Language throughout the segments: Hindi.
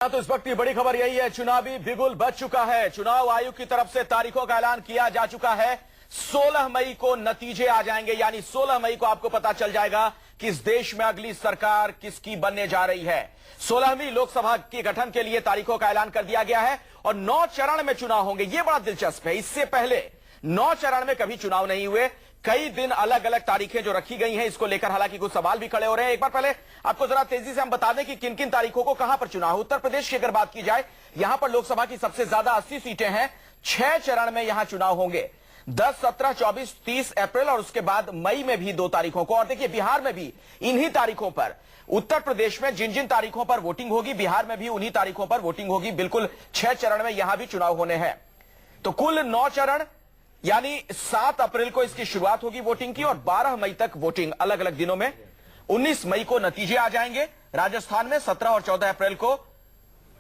तो इस वक्त की बड़ी खबर यही है, चुनावी बिगुल बज चुका है। चुनाव आयोग की तरफ से तारीखों का ऐलान किया जा चुका है। 16 मई को नतीजे आ जाएंगे, यानी 16 मई को आपको पता चल जाएगा कि इस देश में अगली सरकार किसकी बनने जा रही है। 16वीं लोकसभा के गठन के लिए तारीखों का ऐलान कर दिया गया है और 9 चरण में चुनाव होंगे। यह बड़ा दिलचस्प है। इससे पहले 9 चरण में कभी चुनाव नहीं हुए। कई दिन अलग अलग तारीखें जो रखी गई हैं, इसको लेकर हालांकि कुछ सवाल भी खड़े हो रहे हैं। एक बार पहले आपको जरा तेजी से हम बता दें कि किन किन तारीखों को कहां पर चुनाव। उत्तर प्रदेश की अगर बात की जाए, यहां पर लोकसभा की सबसे ज्यादा 80 सीटें हैं। 6 चरण में यहां चुनाव होंगे, 10, 17, 24, 30 अप्रैल और उसके बाद मई में भी 2 तारीखों को। और देखिए, बिहार में भी इन्हीं तारीखों पर, उत्तर प्रदेश में जिन जिन तारीखों पर वोटिंग होगी, बिहार में भी उन्हीं तारीखों पर वोटिंग होगी। बिल्कुल 6 चरण में यहां भी चुनाव होने हैं। तो कुल 9 चरण, यानी 7 अप्रैल को इसकी शुरुआत होगी वोटिंग की और 12 मई तक वोटिंग अलग अलग दिनों में। 19 मई को नतीजे आ जाएंगे राजस्थान में, 17 और 14 अप्रैल को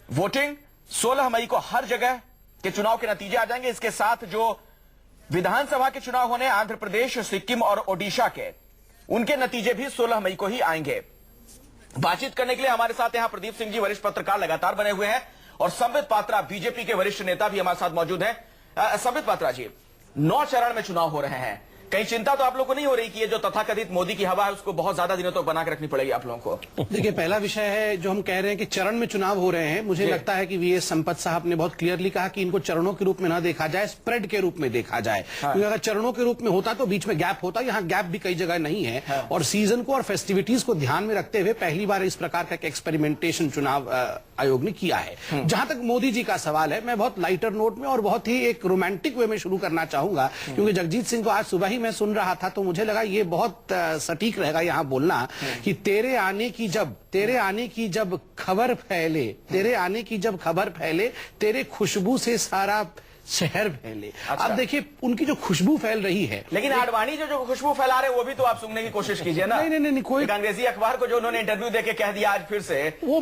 वोटिंग, 16 मई को हर जगह के चुनाव के नतीजे आ जाएंगे। इसके साथ जो विधानसभा के चुनाव होने आंध्र प्रदेश, सिक्किम और ओडिशा के, उनके नतीजे भी 16 मई को ही आएंगे। बातचीत करने के लिए हमारे साथ यहां प्रदीप सिंह जी, वरिष्ठ पत्रकार लगातार बने हुए हैं, और संबित पात्रा, बीजेपी के वरिष्ठ नेता भी हमारे साथ मौजूद हैं। संबित पात्रा जी, 9 चरण में चुनाव हो रहे हैं, कहीं चिंता तो आप लोगों को नहीं हो रही कि ये जो तथाकथित मोदी की हवा है उसको बहुत ज्यादा दिनों तक बना के रखनी पड़ेगी आप लोगों को? देखिए, पहला विषय है जो हम कह रहे हैं कि चरण में चुनाव हो रहे हैं। मुझे लगता है कि वीएस संपत साहब ने बहुत क्लियरली कहा कि इनको चरणों के रूप में ना देखा जाए, स्प्रेड के रूप में देखा जाए। क्योंकि अगर चरणों के रूप में होता तो बीच में गैप होता, यहाँ गैप भी कई जगह नहीं है। और सीजन को और फेस्टिविटीज को ध्यान में रखते हुए पहली बार इस प्रकार का एक्सपेरिमेंटेशन चुनाव आयोग ने किया है। जहां तक मोदी जी का सवाल है, मैं बहुत लाइटर नोट में और बहुत ही एक रोमांटिक वे में शुरू करना चाहूंगा, क्योंकि जगजीत सिंह को आज सुबह ही मैं सुन रहा था, तो मुझे लगा ये बहुत सटीक रहेगा यहां बोलना कि तेरे आने की जब खबर फैले, तेरे खुशबू से सारा शहर फैले। अच्छा। अब देखिए, उनकी जो खुशबू फैल रही है, लेकिन आडवाणी जो खुशबू फैला रहे वो भी तो आप सुनने की कोशिश कीजिए ना। नहीं, कोई अंग्रेजी अखबार को जो उन्होंने इंटरव्यू देके कह दिया आज फिर से वो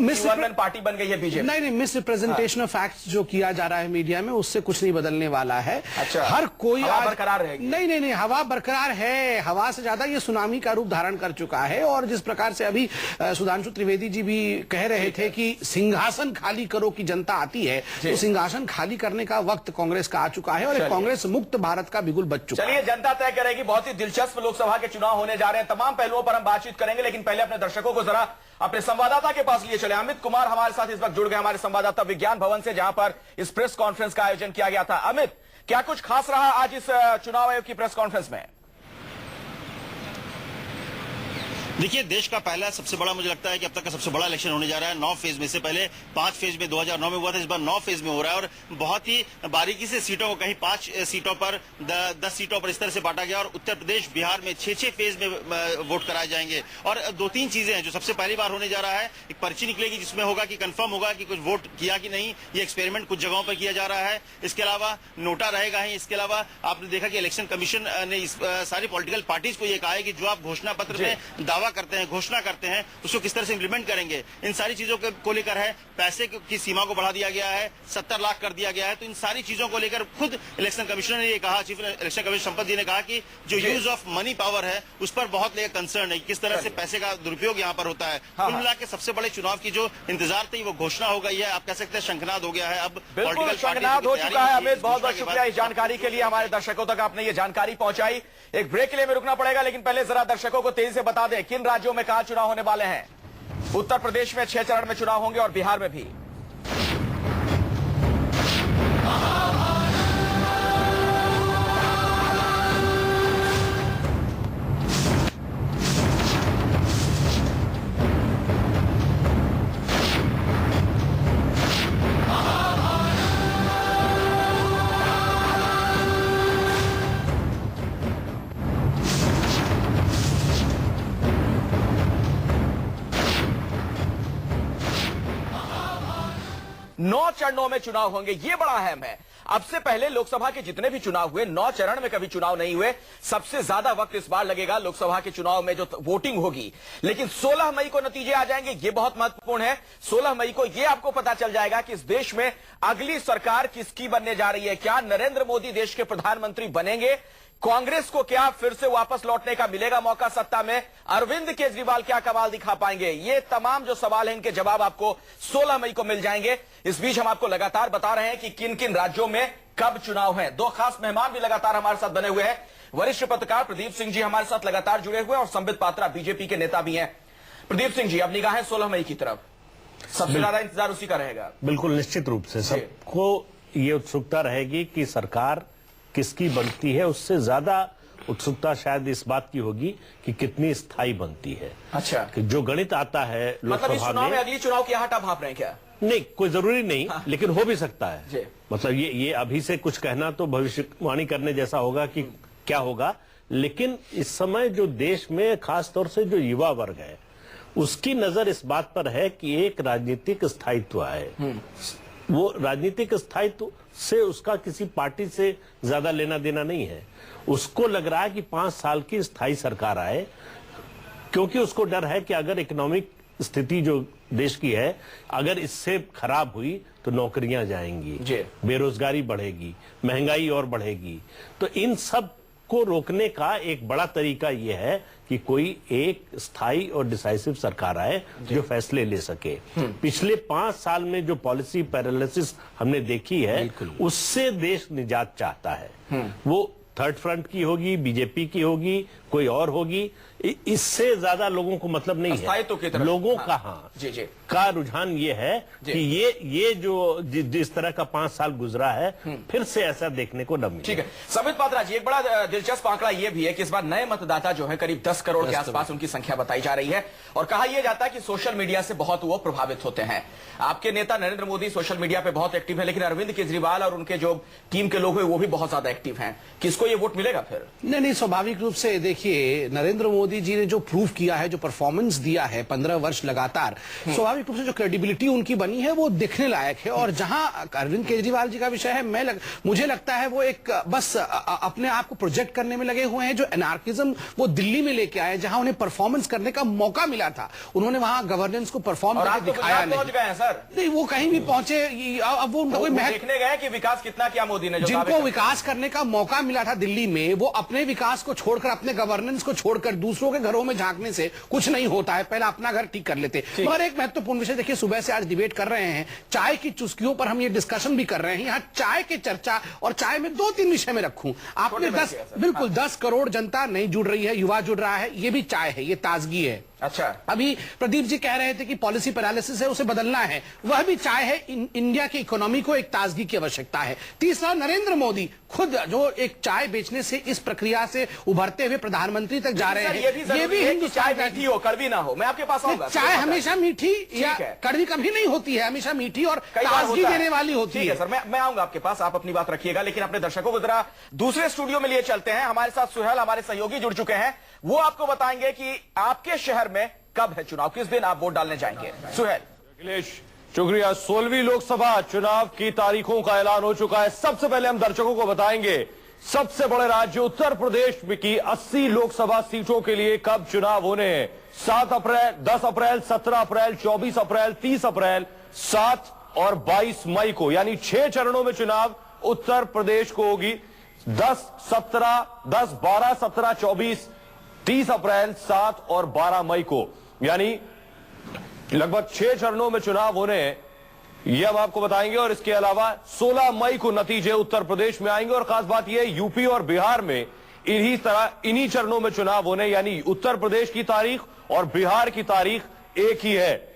पार्टी बन गई है बीजेपी। नहीं, मिस रिप्रेजेंटेशन ऑफ फैक्ट्स जो किया जा रहा है मीडिया में, उससे कुछ नहीं बदलने वाला है। अच्छा। हर कोई हवा बरकरार रहेगी। नहीं, हवा बरकरार है। हवा से ज्यादा ये सुनामी का रूप धारण कर चुका है। और जिस प्रकार से अभी सुधांशु त्रिवेदी जी भी कह रहे थे कि सिंहासन खाली करो की जनता आती है, तो सिंहासन खाली करने का वक्त कांग्रेस का आ चुका है और एक कांग्रेस मुक्त भारत का बिगुल बच चुका है। चलिए, जनता तय करेगी। बहुत ही दिलचस्प लोकसभा के चुनाव होने जा रहे हैं, तमाम पहलुओं पर हम बातचीत करेंगे, लेकिन पहले अपने दर्शकों को जरा अपने संवाददाता के पास लिए चले। अमित कुमार हमारे साथ इस वक्त जुड़ गए, हमारे संवाददाता विज्ञान भवन से, जहां पर इस प्रेस कॉन्फ्रेंस का आयोजन किया गया था। अमित, क्या कुछ खास रहा आज इस चुनाव आयोग की प्रेस कॉन्फ्रेंस में? देखिए, देश का पहला सबसे बड़ा, मुझे लगता है कि अब तक का सबसे बड़ा इलेक्शन होने जा रहा है। 9 फेज में से पहले 5 फेज में 2009 में हुआ था, इस बार 9 फेज में हो रहा है और बहुत ही बारीकी से सीटों को, कहीं 5 सीटों पर 10 सीटों पर इस तरह से बांटा गया। और उत्तर प्रदेश, बिहार में 6 फेज में वोट कराए जाएंगे। और 2-3 चीजें हैं जो सबसे पहली बार होने जा रहा है। एक पर्ची निकलेगी जिसमें होगा कि कंफर्म होगा कि कुछ वोट किया कि नहीं। ये एक्सपेरिमेंट कुछ जगहों पर किया जा रहा है। इसके अलावा नोटा रहेगा ही। इसके अलावा आपने देखा कि इलेक्शन कमीशन ने सारी पॉलिटिकल पार्टीज को यह कहा है कि जो आप घोषणा पत्र में दावा करते हैं, घोषणा करते हैं, उसको किस तरह से इंप्लीमेंट करेंगे। इन सारी चीजों को लेकर है। पैसे की सीमा को बढ़ा दिया गया है, 70 लाख कर दिया गया है। तो इन सारी चीजों को लेकर खुद इलेक्शन कमिश्नर ने ये कहा, चीफ इलेक्शन कमिश्नर संपत जी ने कहा कि जो यूज ऑफ मनी पावर है उस पर बहुत लेकर कंसर्न है, किस तरह से पैसे का दुरुपयोग यहाँ पर होता है। कुल मिला के सबसे बड़े चुनाव की जो इंतजार थी वो घोषणा हो गई है। आप कह सकते हैं शंखनाद हो गया है। अब बिल्कुल शंखनाद हो चुका है। अमित, बहुत बहुत शुक्रिया इस जानकारी के लिए। हमारे दर्शकों तक आपने ये जानकारी पहुंचाई। एक ब्रेक के लिए हमें रुकना पड़ेगा, लेकिन पहले जरा दर्शकों को तेजी से बता दें किन राज्यों में कहां चुनाव होने वाले हैं। उत्तर प्रदेश में 6 चरण में चुनाव होंगे और बिहार में भी। नौ चरणों में चुनाव होंगे, यह बड़ा अहम है। अब से पहले लोकसभा के जितने भी चुनाव हुए, 9 चरण में कभी चुनाव नहीं हुए। सबसे ज्यादा वक्त इस बार लगेगा लोकसभा के चुनाव में जो वोटिंग होगी। लेकिन 16 मई को नतीजे आ जाएंगे, यह बहुत महत्वपूर्ण है। 16 मई को यह आपको पता चल जाएगा कि इस देश में अगली सरकार किसकी बनने जा रही है। क्या नरेंद्र मोदी देश के प्रधानमंत्री बनेंगे? कांग्रेस को क्या फिर से वापस लौटने का मिलेगा मौका सत्ता में? अरविंद केजरीवाल क्या कमाल दिखा पाएंगे? ये तमाम जो सवाल हैं इनके जवाब आपको 16 मई को मिल जाएंगे। इस बीच हम आपको लगातार बता रहे हैं कि किन किन राज्यों में कब चुनाव है। दो खास मेहमान भी लगातार हमारे साथ बने हुए हैं। वरिष्ठ पत्रकार प्रदीप सिंह जी हमारे साथ लगातार जुड़े हुए और संबित पात्रा बीजेपी के नेता भी हैं। प्रदीप सिंह जी, अब निगाहें 16 मई की तरफ, सबसे ज्यादा इंतजार उसी का रहेगा। बिल्कुल निश्चित रूप से सबको ये उत्सुकता रहेगी कि सरकार किसकी बनती है। उससे ज्यादा उत्सुकता शायद इस बात की होगी कि कितनी स्थायी बनती है। अच्छा, कि जो गणित आता है मतलब इस लोकसभा चुनाव में में, अगली चुनाव की हटा भाप रहे हैं क्या? नहीं, कोई जरूरी नहीं, लेकिन हो भी सकता है। जी। मतलब ये अभी से कुछ कहना तो भविष्यवाणी करने जैसा होगा कि क्या होगा। लेकिन इस समय जो देश में खास तौर से जो युवा वर्ग है उसकी नजर इस बात पर है कि एक राजनीतिक स्थायित्व है। वो राजनीतिक स्थायित्व से उसका किसी पार्टी से ज्यादा लेना देना नहीं है। उसको लग रहा है कि 5 साल की स्थायी सरकार आए, क्योंकि उसको डर है कि अगर इकोनॉमिक स्थिति जो देश की है अगर इससे खराब हुई तो नौकरियां जाएंगी, बेरोजगारी बढ़ेगी, महंगाई और बढ़ेगी। तो इन सब को रोकने का एक बड़ा तरीका यह है कि कोई एक स्थायी और डिसाइसिव सरकार आए जो फैसले ले सके। पिछले 5 साल में जो पॉलिसी पैरालिसिस हमने देखी है उससे देश निजात चाहता है। वो थर्ड फ्रंट की होगी, बीजेपी की होगी, कोई और होगी, इससे ज्यादा लोगों को मतलब नहीं है। लोगों का का रुझान ये है कि ये जो जिस तरह का 5 साल गुजरा है फिर से ऐसा देखने को न मिले। ठीक है संबित पात्रा जी, एक बड़ा दिलचस्प आंकड़ा ये भी है कि इस बार नए मतदाता जो है करीब 10 करोड़ के आसपास उनकी संख्या बताई जा रही है और कहा यह जाता है कि सोशल मीडिया से बहुत वो प्रभावित होते हैं। आपके नेता नरेंद्र मोदी सोशल मीडिया पे बहुत एक्टिव है, लेकिन अरविंद केजरीवाल और उनके जो टीम के लोग हैं वो भी बहुत ज्यादा एक्टिव हैं। किसको ये वोट मिलेगा फिर? नहीं, स्वाभाविक रूप से देखिए नरेंद्र मोदी जी ने जो प्रूव किया है, जो परफॉर्मेंस दिया है 15 वर्ष लगातार, स्वाभाविक रूप से जो क्रेडिबिलिटी उनकी बनी है वो देखने लायक है। और जहां अरविंद केजरीवाल जी का विषय है, मुझे लगता है वो एक बस अपने आप को प्रोजेक्ट करने में लगे हुए हैं। जो एनार्किज्म वो दिल्ली में लेके आए, जहां उन्हें परफॉर्मेंस करने का मौका मिला था, उन्होंने वहां गवर्नेंस को परफॉर्म करके दिखाया नहीं। वो कहीं भी पहुंचे, अब वो देखने गए कि विकास कितना किया मोदी ने। जिनको विकास करने का मौका मिला था दिल्ली में, वो अपने विकास को छोड़कर, अपने गवर्नेंस को छोड़कर दूसरों के घरों में झांकने से कुछ नहीं होता है। पहले अपना घर ठीक कर लेते। और एक महत्वपूर्ण विषय देखिए, सुबह से आज डिबेट कर रहे हैं, चाय की चुस्कियों पर हम ये डिस्कशन भी कर रहे हैं। यहाँ चाय की चर्चा और चाय में 2-3 विषय में रखूं। आपने 10 करोड़ जनता नहीं जुड़ रही है, युवा जुड़ रहा है, ये भी चाय है, ये ताजगी है। अच्छा, अभी प्रदीप जी कह रहे थे कि पॉलिसी पैरालिसिस है, उसे बदलना है, वह भी चाय है। इंडिया की इकोनॉमी को एक ताजगी की आवश्यकता है। तीसरा, नरेंद्र मोदी खुद जो एक चाय बेचने से इस प्रक्रिया से उभरते हुए प्रधानमंत्री तक जा रहे हैं। ये भी हिंदुस्तान चाय मीठी हो, कड़वी ना हो। मैं आपके पास आऊंगा। चाय हमेशा मीठी या कड़वी कभी नहीं होती है, हमेशा मीठी और ताजगी देने वाली होती है। सर, मैं आऊंगा आपके पास, आप अपनी बात रखिएगा, लेकिन अपने दर्शकों को जरा दूसरे स्टूडियो में लिए चलते हैं। हमारे साथ सुहेल, हमारे सहयोगी जुड़ चुके हैं। वो आपको बताएंगे कि आपके शहर में कब है चुनाव, किस दिन आप वोट डालने जाएंगे। सुहेल। अखिलेश, शुक्रिया। 16वीं लोकसभा चुनाव की तारीखों का ऐलान हो चुका है। सबसे पहले हम दर्शकों को बताएंगे सबसे बड़े राज्य उत्तर प्रदेश की 80 लोकसभा सीटों के लिए कब चुनाव होने हैं। 7 अप्रैल, 10 अप्रैल, 17 अप्रैल, 24 अप्रैल, 30 अप्रैल, 7 और 22 मई को, यानी 6 चरणों में चुनाव उत्तर प्रदेश को होगी। 10, 12, 17, 24, 30 अप्रैल, 7 और 12 मई को, यानी लगभग 6 चरणों में चुनाव होने हैं, यह हम आपको बताएंगे। और इसके अलावा 16 मई को नतीजे उत्तर प्रदेश में आएंगे। और खास बात यह, यूपी और बिहार में इन्हीं चरणों में चुनाव होने, यानी उत्तर प्रदेश की तारीख और बिहार की तारीख एक ही है।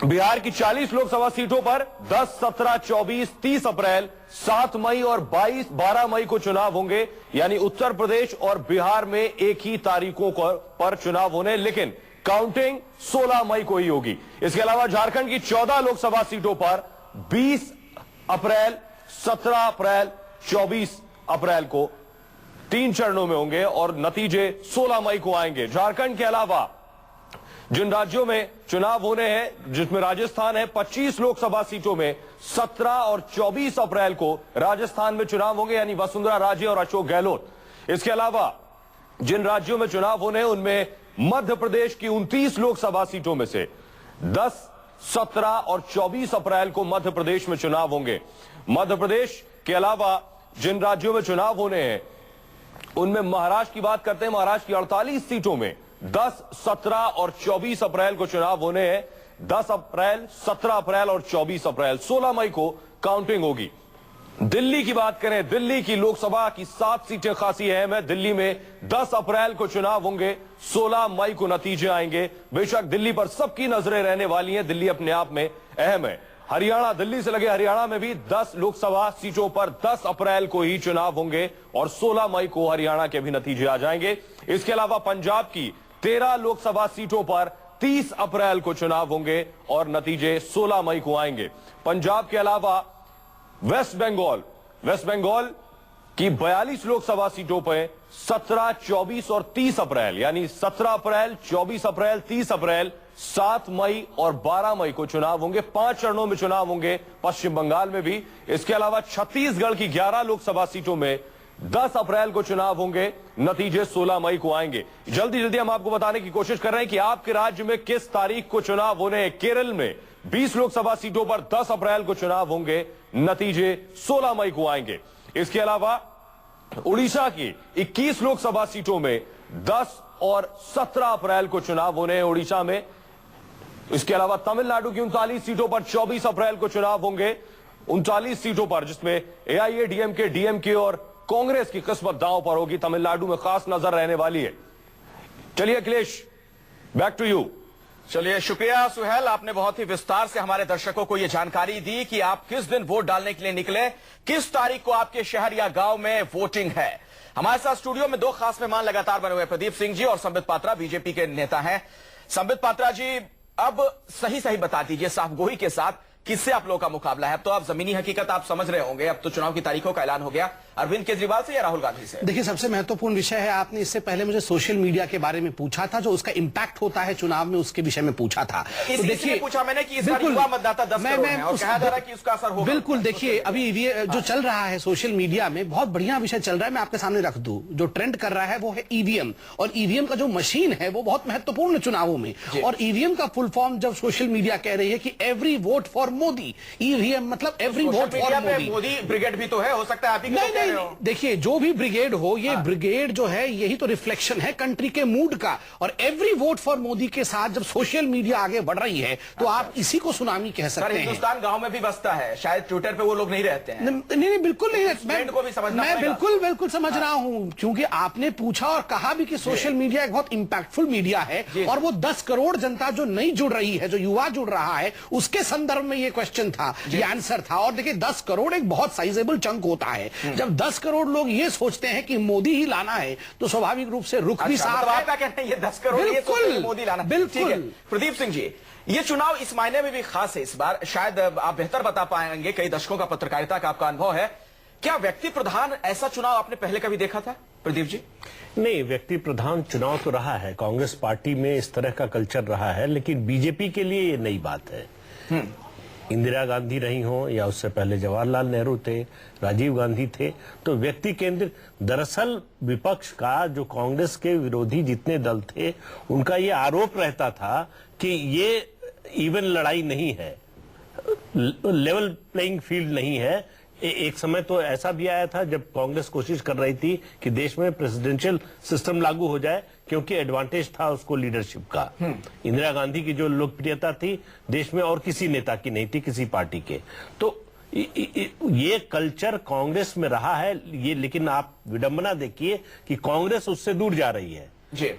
बिहार की 40 लोकसभा सीटों पर 10, 17, 24, 30 अप्रैल, 7 मई और 12 मई को चुनाव होंगे, यानी उत्तर प्रदेश और बिहार में एक ही तारीखों पर चुनाव होने, लेकिन काउंटिंग 16 मई को ही होगी। इसके अलावा झारखंड की 14 लोकसभा सीटों पर 20 अप्रैल, 17 अप्रैल, 24 अप्रैल को 3 चरणों में होंगे और नतीजे 16 मई को आएंगे। झारखंड के अलावा जिन राज्यों में चुनाव होने हैं, जिसमें राजस्थान है, 25 लोकसभा सीटों में 17 और 24 अप्रैल को राजस्थान में चुनाव होंगे, यानी वसुंधरा राजे और अशोक गहलोत। इसके अलावा जिन राज्यों में चुनाव होने हैं उनमें मध्य प्रदेश की 29 लोकसभा सीटों में से 10, 17 और 24 अप्रैल को मध्य प्रदेश में चुनाव होंगे। मध्य प्रदेश के अलावा जिन राज्यों में चुनाव होने हैं उनमें महाराष्ट्र की बात करते हैं। महाराष्ट्र की 48 सीटों में 10, 17 और 24 अप्रैल को चुनाव होने हैं। 10 अप्रैल, 17 अप्रैल और 24 अप्रैल, 16 मई को काउंटिंग होगी। दिल्ली की बात करें, दिल्ली की लोकसभा की 7 सीटें खासी अहम है। दिल्ली में 10 अप्रैल को चुनाव होंगे, 16 मई को नतीजे आएंगे। बेशक दिल्ली पर सबकी नजरें रहने वाली हैं, दिल्ली अपने आप में अहम है। हरियाणा, दिल्ली से लगे हरियाणा में भी 10 लोकसभा सीटों पर 10 अप्रैल को ही चुनाव होंगे और 16 मई को हरियाणा के भी नतीजे आ जाएंगे। इसके अलावा पंजाब की 13 लोकसभा सीटों पर 30 अप्रैल को चुनाव होंगे और नतीजे 16 मई को आएंगे। पंजाब के अलावा वेस्ट बंगाल की 42 लोकसभा सीटों पर 17, 24 और 30 अप्रैल, यानी 17 अप्रैल, 24 अप्रैल, 30 अप्रैल, 7 मई और 12 मई को चुनाव होंगे। 5 चरणों में चुनाव होंगे पश्चिम बंगाल में भी। इसके अलावा छत्तीसगढ़ की 11 लोकसभा सीटों में 10 अप्रैल को चुनाव होंगे, नतीजे 16 मई को आएंगे। जल्दी हम आपको बताने की कोशिश कर रहे हैं कि आपके राज्य में किस तारीख को चुनाव होने हैं। केरल में 20 लोकसभा सीटों पर 10 अप्रैल को चुनाव होंगे, नतीजे 16 मई को आएंगे। इसके अलावा उड़ीसा की 21 लोकसभा सीटों में 10 और 17 अप्रैल को चुनाव होने हैं उड़ीसा में। इसके अलावा तमिलनाडु की 39 सीटों पर 24 अप्रैल को चुनाव होंगे। 39 सीटों पर, जिसमें AIADMK, DMK और कांग्रेस की किस्मत दांव पर होगी। तमिलनाडु में खास नजर रहने वाली है। चलिए अखिलेश, बैक टू यू। चलिए, शुक्रिया सुहेल, आपने बहुत ही विस्तार से हमारे दर्शकों को यह जानकारी दी कि आप किस दिन वोट डालने के लिए निकले, किस तारीख को आपके शहर या गांव में वोटिंग है। हमारे साथ स्टूडियो में 2 खास मेहमान लगातार बने हुए, प्रदीप सिंह जी और संबित पात्रा, बीजेपी के नेता हैं। संबित पात्रा जी, अब सही बता दीजिए साफ गोही के साथ, किससे आप लोगों का मुकाबला है? अब तो आप जमीनी हकीकत आप समझ रहे होंगे, अब तो चुनाव की तारीखों का ऐलान हो गया। अरविंद केजरीवाल से या राहुल गांधी से? देखिए, सबसे महत्वपूर्ण विषय है, आपने इससे पहले मुझे सोशल मीडिया के बारे में पूछा था, जो उसका इंपैक्ट होता है चुनाव में, उसके विषय में पूछा था। तो देखिए, पूछा मैंने कि इस बार युवा मतदाता 10 करोड़ हैं और कहा जा रहा है कि उसका असर होगा। बिल्कुल, देखिए अभी ये जो चल रहा है सोशल मीडिया में, बहुत बढ़िया विषय चल रहा है। मैं आपके सामने रख दूं, जो ट्रेंड कर रहा है वो है ईवीएम, और ईवीएम का जो मशीन है वो बहुत महत्वपूर्ण चुनावों में। और ईवीएम का फुल फॉर्म जब सोशल मीडिया कह रही है कि every vote for Modi, EVM मतलब every vote for Modi. Modi brigade भी तो है, हो सकता है आप ही नहीं, देखिए जो भी ब्रिगेड हो, ये ब्रिगेड जो है यही तो रिफ्लेक्शन है कंट्री के मूड का। और एवरी वोट फॉर मोदी के साथ जब सोशल मीडिया आगे बढ़ रही है तो आप इसी को सुनामी कह सकते हैं। हिंदुस्तान गांव में भी बसता है, शायद ट्विटर पे वो लोग नहीं रहते हैं। नहीं, बिल्कुल नहीं, मैं बिल्कुल समझ रहा हूं, क्योंकि आपने पूछा और कहा भी कि सोशल मीडिया एक बहुत इंपैक्टफुल मीडिया है, और वो 10 करोड़ जनता जो नहीं जुड़ रही है, जो युवा जुड़ रहा है, उसके संदर्भ में ये क्वेश्चन था, ये आंसर था। और देखिए, 10 करोड़ एक बहुत साइजेबल चंक होता है। जब 10 करोड़ लोग ये सोचते हैं कि मोदी ही लाना है, तो स्वाभाविक रूप से रुख भी साफ है। आपका कहना है ये 10 करोड़ ये सोचते हैं मोदी लाना। बिल्कुल। प्रदीप सिंह जी, ये चुनाव इस मायने में भी खास है इस बार, शायद आप बेहतर बता पाएंगे, कई दशकों का पत्रकारिता का आपका अनुभव है। क्या व्यक्ति प्रधान ऐसा चुनाव आपने पहले कभी देखा था प्रदीप जी? नहीं, व्यक्ति प्रधान चुनाव तो रहा है, कांग्रेस पार्टी में इस तरह का कल्चर रहा है, लेकिन बीजेपी के लिए ये नई बात है। इंदिरा गांधी रही हो या उससे पहले जवाहरलाल नेहरू थे, राजीव गांधी थे, तो व्यक्ति केंद्रित। दरअसल विपक्ष का, जो कांग्रेस के विरोधी जितने दल थे, उनका ये आरोप रहता था कि ये इवन लड़ाई नहीं है, लेवल प्लेइंग फील्ड नहीं है। एक समय तो ऐसा भी आया था जब कांग्रेस कोशिश कर रही थी कि देश में प्रेसिडेंशियल सिस्टम लागू हो जाए, क्योंकि एडवांटेज था उसको लीडरशिप का। इंदिरा गांधी की जो लोकप्रियता थी देश में और किसी नेता की नहीं थी, किसी पार्टी के। तो ये कल्चर कांग्रेस में रहा है ये, लेकिन आप विडंबना देखिए कि कांग्रेस उससे दूर जा रही है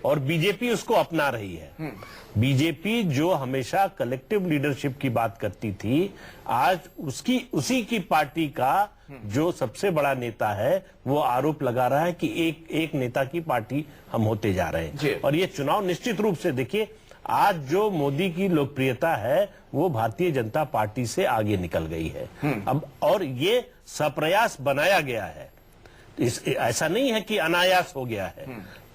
और बीजेपी उसको अपना रही है। बीजेपी जो हमेशा कलेक्टिव लीडरशिप की बात करती थी, आज उसी की पार्टी का जो सबसे बड़ा नेता है वो आरोप लगा रहा है कि एक नेता की पार्टी हम होते जा रहे हैं। और ये चुनाव निश्चित रूप से देखिए, आज जो मोदी की लोकप्रियता है वो भारतीय जनता पार्टी से आगे निकल गई है अब, और ये सप्रयास बनाया गया है, ऐसा नहीं है कि अनायास हो गया है।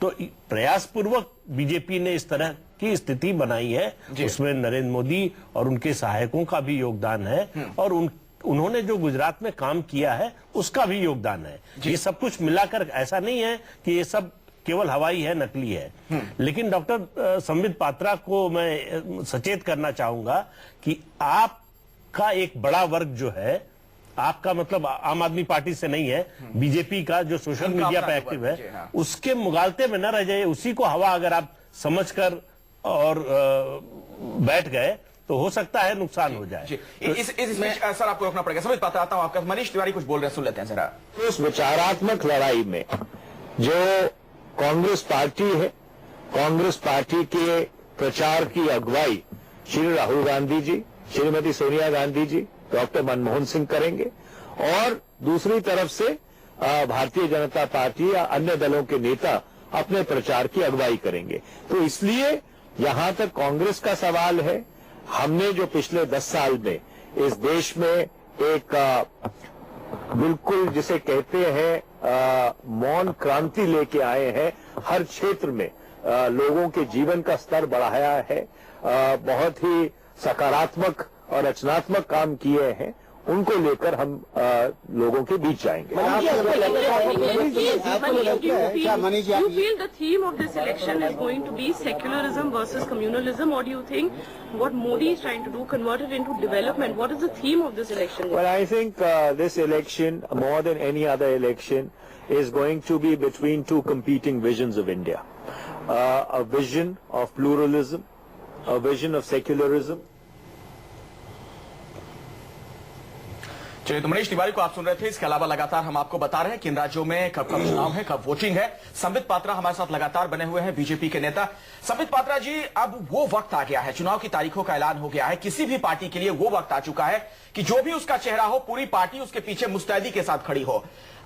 तो प्रयास पूर्वक बीजेपी ने इस तरह की स्थिति बनाई है, उसमें नरेंद्र मोदी और उनके सहायकों का भी योगदान है, और उन्होंने जो गुजरात में काम किया है उसका भी योगदान है। ये सब कुछ मिलाकर ऐसा नहीं है कि ये सब केवल हवाई है, नकली है। लेकिन डॉक्टर संबित पात्रा को मैं सचेत करना चाहूंगा कि आपका एक बड़ा वर्ग जो है आपका मतलब आम आदमी पार्टी से नहीं है, बीजेपी का जो सोशल मीडिया पे एक्टिव है, उसके मुगालते में न रह जाए, उसी को हवा अगर आप समझकर और बैठ गए तो हो सकता है नुकसान हो जाए। इसमें सर आपको रोकना पड़ेगा। समझ पाता आता हूं आपका। मनीष तिवारी कुछ बोल रहे हैं, सुन लेते हैं जरा। उस विचारात्मक लड़ाई में जो कांग्रेस पार्टी है, कांग्रेस पार्टी के प्रचार की अगुवाई श्री राहुल गांधी जी, श्रीमती सोनिया गांधी जी, डॉक्टर मनमोहन सिंह करेंगे और दूसरी तरफ से भारतीय जनता पार्टी या अन्य दलों के नेता अपने प्रचार की अगुवाई करेंगे। तो इसलिए यहां तक कांग्रेस का सवाल है, हमने जो पिछले 10 साल में इस देश में एक बिल्कुल जिसे कहते हैं मौन क्रांति लेके आए हैं, हर क्षेत्र में लोगों के जीवन का स्तर बढ़ाया है, बहुत ही सकारात्मक और रचनात्मक काम किए हैं, उनको लेकर हम लोगों के बीच जाएंगे। You feel the theme of this election is going to be secularism versus communalism, or do you think what Modi is trying to do, convert it into development? What is the theme of this election? Well, I think this election, more than any other election, is going to be between two competing visions of India. A vision of pluralism, a vision of secularism. चलिए, तो मनीष तिवारी को आप सुन रहे थे। इसके अलावा लगातार हम आपको बता रहे हैं किन राज्यों में कब कब चुनाव है, कब वोटिंग है। संबित पात्रा हमारे साथ लगातार बने हुए हैं, बीजेपी के नेता। संबित पात्रा जी, अब वो वक्त आ गया है, चुनाव की तारीखों का ऐलान हो गया है। किसी भी पार्टी के लिए वो वक्त आ चुका है कि जो भी उसका चेहरा हो, पूरी पार्टी उसके पीछे मुस्तैदी के साथ खड़ी हो।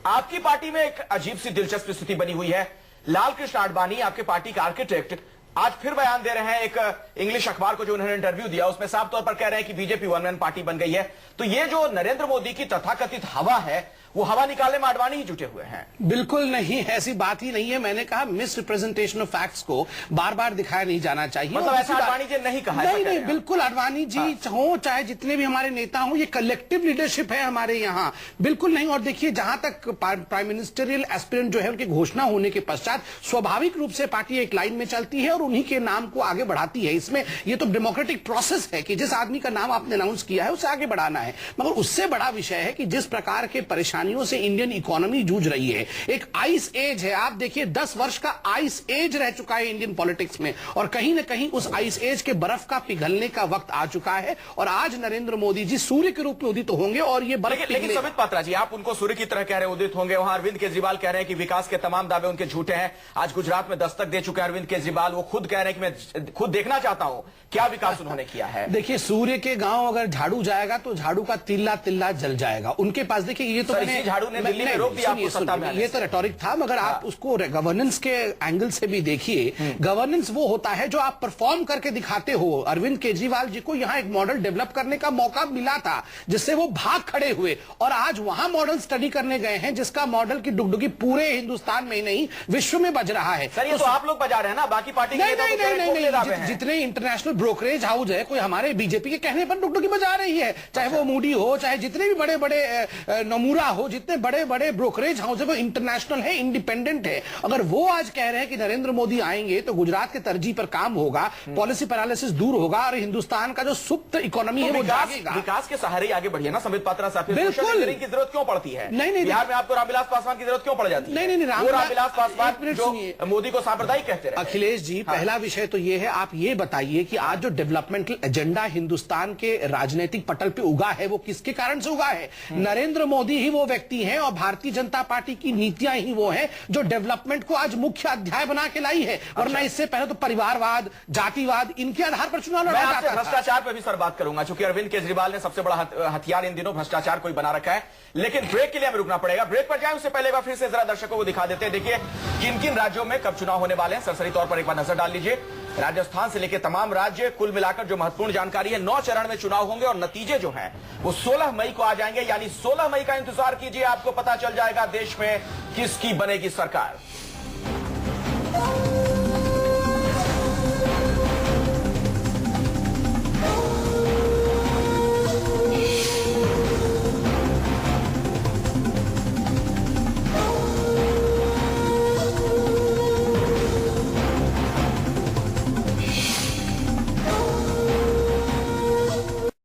आपकी पार्टी में एक अजीब सी दिलचस्प स्थिति बनी हुई है। लाल कृष्ण आडवाणी, आपके पार्टी के आर्किटेक्ट, आज फिर बयान दे रहे हैं। एक इंग्लिश अखबार को जो उन्होंने इंटरव्यू दिया, उसमें साफ तौर पर कह रहे हैं कि बीजेपी वन मैन पार्टी बन गई है। तो ये जो नरेंद्र मोदी की तथाकथित हवा है, वो हवा निकालने में आडवाणी ही जुटे हुए हैं। बिल्कुल नहीं, ऐसी बात ही नहीं है। मैंने कहा मिस रिप्रेजेंटेशन ऑफ फैक्ट्स को बार बार दिखाया नहीं जाना चाहिए। मतलब ऐसा आडवाणी जी नहीं कहा? नहीं, बिल्कुल आडवाणी जी हो, चाहे जितने भी हमारे नेता हों, ये कलेक्टिव लीडरशिप है हमारे यहाँ, बिल्कुल नहीं। और देखिए, जहां तक प्राइम मिनिस्टरियल एस्पिरेंट जो है, उनकी घोषणा होने के पश्चात स्वाभाविक रूप से पार्टी एक लाइन में चलती है और उन्हीं के नाम को आगे बढ़ाती है। इसमें ये तो डेमोक्रेटिक प्रोसेस है कि जिस आदमी का नाम आपने अनाउंस किया है उसे आगे बढ़ाना है। मगर उससे बड़ा विषय है कि जिस प्रकार के परेशानियों से इंडियन इकोनॉमी जूझ रही है, एक आइस एज है। आप देखिए, 10 वर्ष का आइस एज रह चुका है इंडियन पॉलिटिक्स में, और कहीं ना कहीं उस आइस एज के बर्फ का पिघलने का वक्त आ चुका है। और आज नरेंद्र मोदी जी सूर्य के रूप में उदित होंगे और ये बर्फ। लेकिन संबित पात्रा जी, आप उनको सूर्य की तरह कह रहे हैं, उदित होंगे। वहां अरविंद केजरीवाल कह रहे हैं कि विकास के तमाम दावे उनके झूठे हैं। आज गुजरात में दस्तक दे चुके हैं अरविंद केजरीवाल। वो खुद कह रहे हैं कि मैं खुद देखना चाहता हूं क्या विकास उन्होंने किया है। देखिए, सूर्य के गांव अगर झाड़ू जाएगा तो झाड़ू का तिल्ला तिल्ला जल जाएगा उनके पास। देखिए, ये तो झाड़ू ने दिल्ली में रोक दिया आपको सत्ता में। ये तो रेटोरिक था, मगर आप उसको गवर्नेंस के एंगल से भी देखिए। गवर्नेंस वो होता है जो आप परफॉर्म करके दिखाते हो। अरविंद केजरीवाल जी को यहां एक मॉडल डेवलप करने का मौका मिला था, जिससे वो भाग खड़े हुए और आज वहां मॉडल स्टडी करने गए हैं, जिसका मॉडल की डुगडुगी पूरे हिंदुस्तान में नहीं विश्व में बज रहा है। सर, ये तो आप लोग बजा रहे हैं ना, बाकी पार्टी नहीं, जितने इंटरनेशनल ब्रोकरेज हाउस है, कोई हमारे बीजेपी के कहने पर डुगडुगी बजा रही है, चाहे वो मूडी हो, चाहे जितने भी बड़े बड़े नमूरा हो, जितने बड़े बड़े ब्रोकरेज हाउस है, वो इंटरनेशनल है, इंडिपेंडेंट है। अगर वो आज कह रहे हैं कि नरेंद्र मोदी आएंगे तो गुजरात के तरजीह पर काम होगा, पॉलिसी पैरालिसिस दूर होगा और हिंदुस्तान का जो सुप्त इकोनॉमी है वो जागेगा। विकास के सहारे ही आगे बढ़िए ना संबित पात्रा साहब। बिल्कुल की जरूरत क्यों पड़ती है? नहीं, बिहार में आपको रामविलास पासवान की जरूरत क्यों पड़ जाती है? नहीं, रामविलास पासवान जो मोदी को सांप्रदायिक कहते रहे। अखिलेश जी, पहला विषय तो ये है, आप ये बताइए कि आज जो डेवलपमेंटल एजेंडा हिंदुस्तान के राजनीतिक पटल पे उगा है, वो किसके कारण से उगा है? नरेंद्र मोदी ही वो व्यक्ति हैं और भारतीय जनता पार्टी की नीतियां ही वो हैं जो डेवलपमेंट को आज मुख्य अध्याय बना के लाई है। वरना इससे पहले तो परिवारवाद, जातिवाद, इनके आधार पर चुनाव लड़ा जाता था। भ्रष्टाचार पे भी सर बात करूंगा, क्योंकि अरविंद केजरीवाल ने सबसे बड़ा हथियार इन दिनों भ्रष्टाचार को ही बना रखा है। लेकिन ब्रेक के लिए हमें रुकना पड़ेगा। ब्रेक पर जाए उससे पहले एक बार फिर से जरा दर्शकों को दिखा देते हैं। देखिए, किन किन राज्यों में कब चुनाव होने वाले हैं, सरसरी तौर पर एक बार नजर डाल लीजिए। राजस्थान से लेकर तमाम राज्य, कुल मिलाकर जो महत्वपूर्ण जानकारी है, 9 चरण में चुनाव होंगे और नतीजे जो हैं वो 16 मई को आ जाएंगे। यानी 16 मई का इंतजार कीजिए, आपको पता चल जाएगा देश में किसकी बनेगी सरकार।